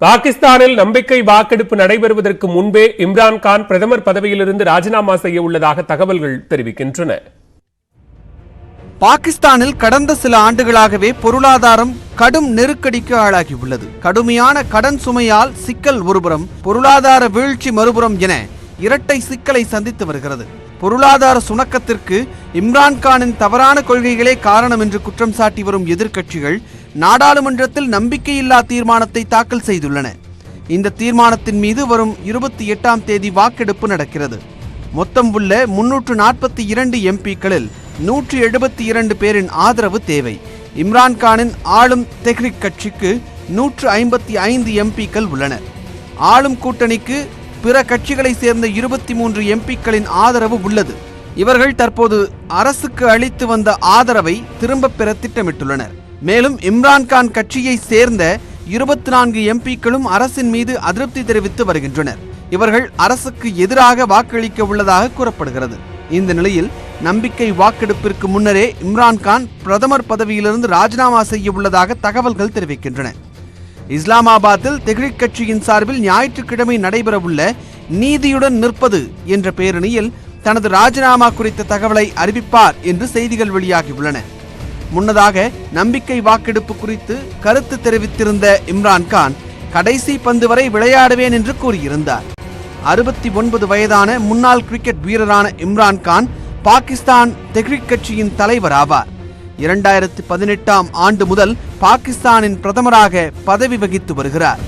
பாகிஸ்தானில் நம்பிக்கை வாக்கெடுப்பு நடைபெறுவதற்கு முன்பே இம்ரான்கான் பிரதமர் பதவியிலிருந்து ராஜினாமா செய்ய உள்ளதாக தகவல்கள் தெரிவிக்கின்றன. பாகிஸ்தானில் கடந்த சில ஆண்டுகளாகவே பொருளாதாரம் கடும் நெருக்கடிக்கு ஆளாகியுள்ளது. கடுமையான கடன் சுமையால் சிக்கல் ஒருபுறம், பொருளாதார வீழ்ச்சி மறுபுறம் என இரட்டை சிக்கலை சந்தித்து வருகிறது. பொருளாதார சுணக்கத்திற்கு இம்ரான்கானின் தவறான கொள்கைகளே காரணம் என்று குற்றம் சாட்டி வரும் எதிர்க்கட்சிகள் நாடாளுமன்றத்தில் நம்பிக்கையில்லா தீர்மானத்தை தாக்கல் செய்துள்ளன. இந்த தீர்மானத்தின் மீது வரும் 28ஆம் தேதி வாக்கெடுப்பு நடக்கிறது. மொத்தம் உள்ள 342 எம்பிக்களில் 172 பேரின் ஆதரவு தேவை. இம்ரான்கானின் ஆளும் தெஹ்ரிக் கட்சிக்கு 155 எம்பிக்கள் உள்ளனர். ஆளும் கூட்டணிக்கு பிற கட்சிகளை சேர்ந்த 23 எம்பிக்களின் ஆதரவு உள்ளது. இவர்கள் தற்போது அரசுக்கு அளித்து வந்த ஆதரவை திரும்பப் பெற திட்டமிட்டுள்ளனர். மேலும் இம்ரான்கான் கட்சியை சேர்ந்த 24 எம்பிக்களும் அரசின் மீது அதிருப்தி தெரிவித்து வருகின்றனர். இவர்கள் அரசுக்கு எதிராக வாக்களிக்க உள்ளதாக கூறப்படுகிறது. இந்த நிலையில் நம்பிக்கை வாக்கெடுப்பிற்கு முன்னரே இம்ரான்கான் பிரதமர் பதவியிலிருந்து ராஜினாமா செய்ய உள்ளதாக தகவல்கள் தெரிவிக்கின்றன. இஸ்லாமாபாத்தில் தெஹ்ரிக் கட்சியின் சார்பில் ஞாயிற்றுக்கிழமை நடைபெறவுள்ள நீதியுடன் நிற்பது என்ற பேரணியில் தனது ராஜினாமா குறித்த தகவலை அறிவிப்பார் என்று செய்திகள் வெளியாகியுள்ளன. முன்னதாக நம்பிக்கை வாக்கெடுப்பு குறித்து கருத்து தெரிவித்திருந்த இம்ரான்கான் கடைசி பந்து வரை விளையாடுவேன் என்று கூறியிருந்தார். 69 வயதான முன்னாள் கிரிக்கெட் வீரரான இம்ரான்கான் பாகிஸ்தான் தெஹ்ரிக் கட்சியின் தலைவர் ஆவார். 2018ஆம் ஆண்டு முதல் பாகிஸ்தானின் பிரதமராக பதவி வகித்து வருகிறார்.